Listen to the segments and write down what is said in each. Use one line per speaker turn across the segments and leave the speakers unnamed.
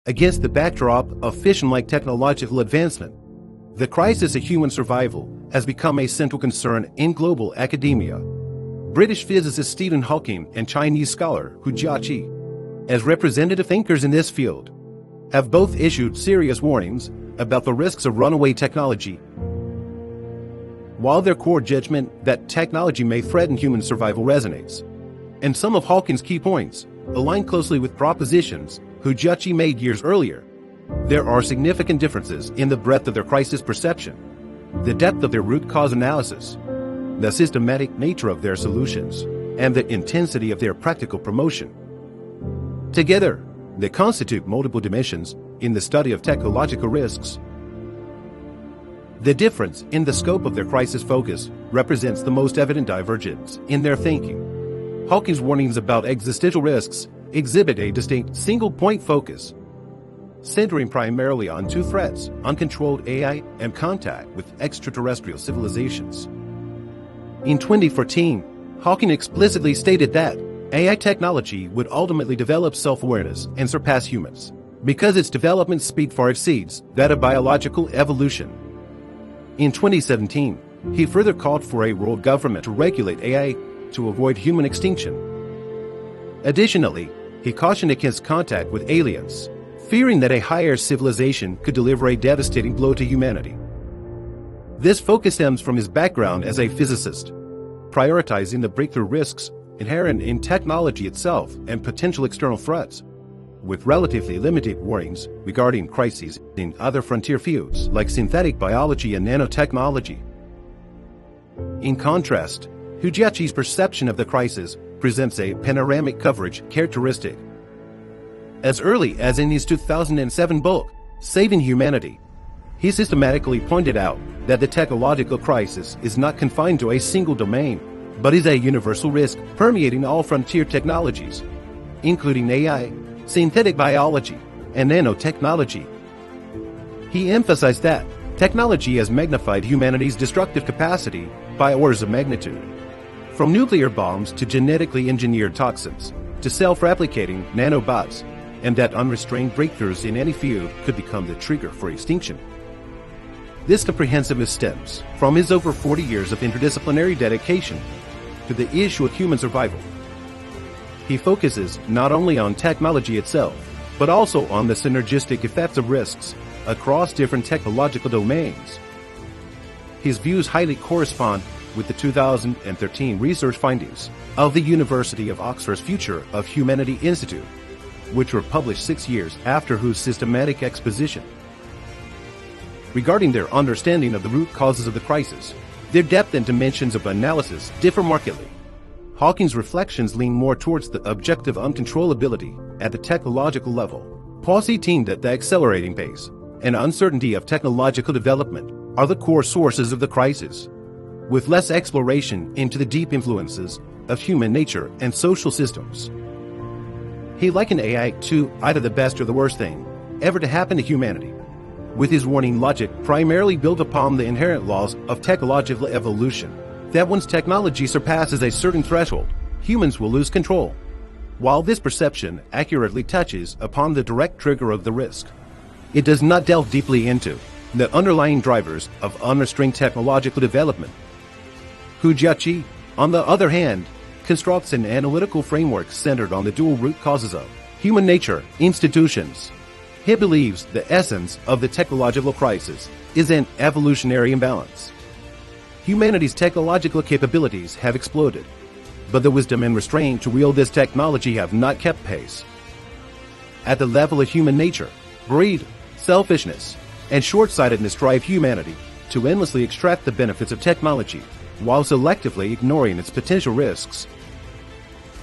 Against the backdrop of fission-like technological advancement, the crisis of human survival has become a central concern in global academia. British physicist Stephen Hawking and Chinese scholar Jiaqi, as representative thinkers in this field, have both issued serious warnings about the risks of runaway technology. While their core judgment that technology may threaten human survival resonates, and some of Hawking's key points align closely with propositions Jiaqi made years earlier, there are significant differences in the breadth of their crisis perception, the depth of their root cause analysis, the systematic nature of their solutions, and the intensity of their practical promotion. Together, they constitute multiple dimensions in the study of technological risks. The difference in the scope of their crisis focus represents the most evident divergence in their thinking. Hawking's warnings about existential risks exhibit a distinct single-point focus, centering primarily on two threats: uncontrolled AI and contact with extraterrestrial civilizations. In 2014, Hawking explicitly stated that AI technology would ultimately develop self-awareness and surpass humans, because its development speed far exceeds that of biological evolution. In 2017, he further called for a world government to regulate AI to avoid human extinction. Additionally, he cautioned against contact with aliens, fearing that a higher civilization could deliver a devastating blow to humanity. This focus stems from his background as a physicist, prioritizing the breakthrough risks inherent in technology itself and potential external threats, with relatively limited warnings regarding crises in other frontier fields like synthetic biology and nanotechnology. In contrast, Jiaqi's perception of the crisis presents a panoramic coverage characteristic. As early as in his 2007 book, Saving Humanity, he systematically pointed out that the technological crisis is not confined to a single domain, but is a universal risk permeating all frontier technologies, including AI, synthetic biology, and nanotechnology. He emphasized that technology has magnified humanity's destructive capacity by orders of magnitude, from nuclear bombs to genetically engineered toxins to self-replicating nanobots, and that unrestrained breakthroughs in any field could become the trigger for extinction. This comprehensiveness stems from his over 40 years of interdisciplinary dedication to the issue of human survival. He focuses not only on technology itself, but also on the synergistic effects of risks across different technological domains. His views highly correspond with the 2013 research findings of the University of Oxford's Future of Humanity Institute, which were published 6 years after whose systematic exposition. Regarding their understanding of the root causes of the crisis, their depth and dimensions of analysis differ markedly. Hawking's reflections lean more towards the objective uncontrollability at the technological level, positing that the accelerating pace and uncertainty of technological development are the core sources of the crisis, with less exploration into the deep influences of human nature and social systems. He likened AI to either the best or the worst thing ever to happen to humanity, with his warning logic primarily built upon the inherent laws of technological evolution, that once technology surpasses a certain threshold, humans will lose control. While this perception accurately touches upon the direct trigger of the risk, it does not delve deeply into the underlying drivers of unrestrained technological development. Jiaqi, on the other hand, constructs an analytical framework centered on the dual root causes of human nature, institutions. He believes the essence of the technological crisis is an evolutionary imbalance. Humanity's technological capabilities have exploded, but the wisdom and restraint to wield this technology have not kept pace. At the level of human nature, greed, selfishness, and short-sightedness drive humanity to endlessly extract the benefits of technology while selectively ignoring its potential risks.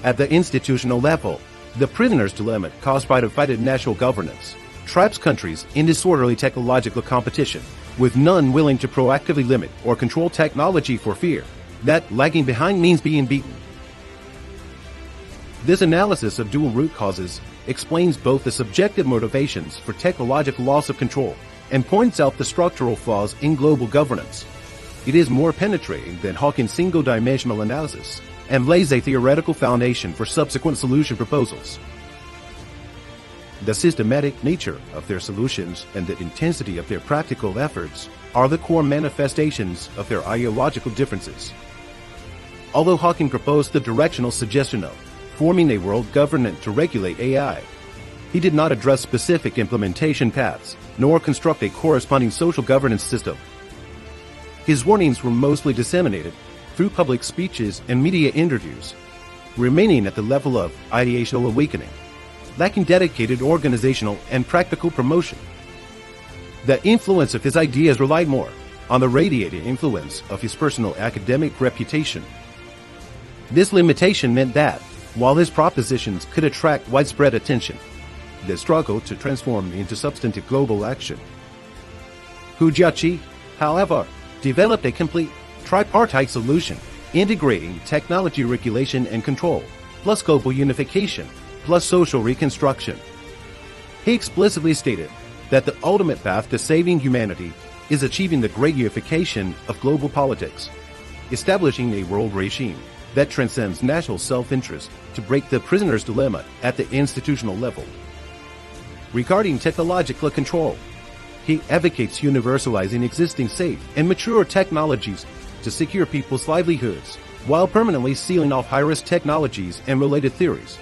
At the institutional level, the prisoner's dilemma caused by divided national governance traps countries in disorderly technological competition, with none willing to proactively limit or control technology for fear that lagging behind means being beaten. This analysis of dual root causes explains both the subjective motivations for technological loss of control and points out the structural flaws in global governance. It is more penetrating than Hawking's single-dimensional analysis and lays a theoretical foundation for subsequent solution proposals. The systematic nature of their solutions and the intensity of their practical efforts are the core manifestations of their ideological differences. Although Hawking proposed the directional suggestion of forming a world government to regulate AI, he did not address specific implementation paths, nor construct a corresponding social governance system. His warnings were mostly disseminated through public speeches and media interviews, remaining at the level of ideational awakening, lacking dedicated organizational and practical promotion. The influence of his ideas relied more on the radiating influence of his personal academic reputation. This limitation meant that, while his propositions could attract widespread attention, they struggled to transform into substantive global action. Jiaqi, however, developed a complete tripartite solution, integrating technology regulation and control, plus global unification, plus social reconstruction. He explicitly stated that the ultimate path to saving humanity is achieving the great unification of global politics, establishing a world regime that transcends national self-interest to break the prisoner's dilemma at the institutional level. Regarding technological control, he advocates universalizing existing safe and mature technologies to secure people's livelihoods while permanently sealing off high-risk technologies and related theories.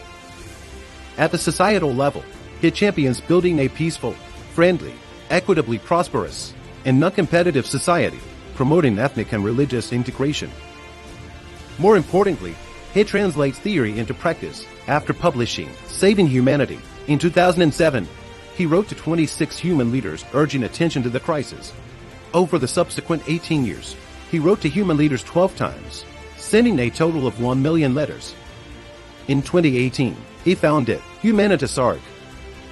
At the societal level, he champions building a peaceful, friendly, equitably prosperous, and non-competitive society, promoting ethnic and religious integration. More importantly, he translates theory into practice. After publishing Saving Humanity in 2007, he wrote to 26 human leaders urging attention to the crisis. Over the subsequent 18 years, he wrote to human leaders 12 times, sending a total of 1 million letters. In 2018, he founded Humanitas.org,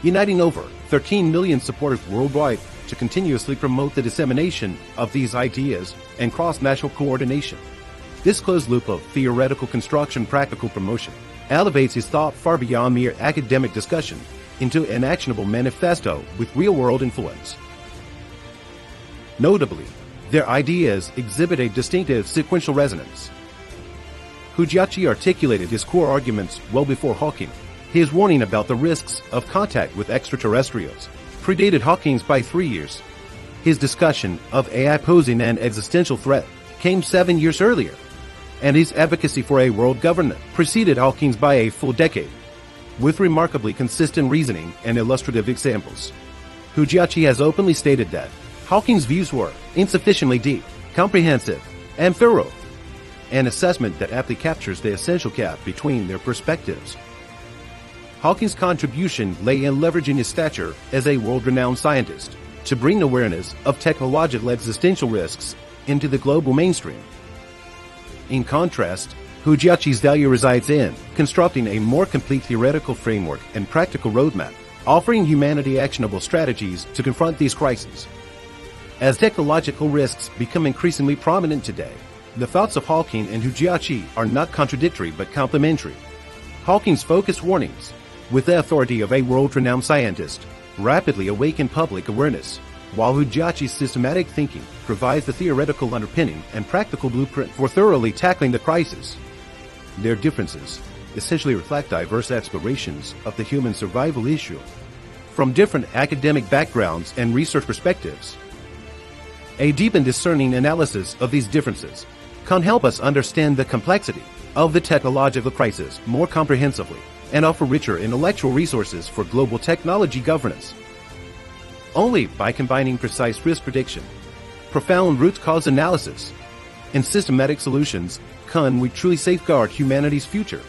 uniting over 13 million supporters worldwide to continuously promote the dissemination of these ideas and cross-national coordination. This closed loop of theoretical construction practical promotion elevates his thought far beyond mere academic discussion into an actionable manifesto with real-world influence. Notably, their ideas exhibit a distinctive sequential resonance. Jiaqi articulated his core arguments well before Hawking. His warning about the risks of contact with extraterrestrials predated Hawking's by 3 years. His discussion of AI posing an existential threat came 7 years earlier, and his advocacy for a world government preceded Hawking's by a full decade. With remarkably consistent reasoning and illustrative examples, Jiaqi has openly stated that Hawking's views were insufficiently deep, comprehensive, and thorough, an assessment that aptly captures the essential gap between their perspectives. Hawking's contribution lay in leveraging his stature as a world-renowned scientist to bring awareness of technological existential risks into the global mainstream. In contrast, Jiaqi's value resides in constructing a more complete theoretical framework and practical roadmap, offering humanity actionable strategies to confront these crises. As technological risks become increasingly prominent today, the thoughts of Hawking and Jiaqi are not contradictory but complementary. Hawking's focused warnings, with the authority of a world-renowned scientist, rapidly awaken public awareness, while Jiaqi's systematic thinking provides the theoretical underpinning and practical blueprint for thoroughly tackling the crisis. Their differences essentially reflect diverse explorations of the human survival issue from different academic backgrounds and research perspectives. A deep and discerning analysis of these differences can help us understand the complexity of the technological crisis more comprehensively and offer richer intellectual resources for global technology governance. Only by combining precise risk prediction, profound root cause analysis, and systematic solutions can we truly safeguard humanity's future.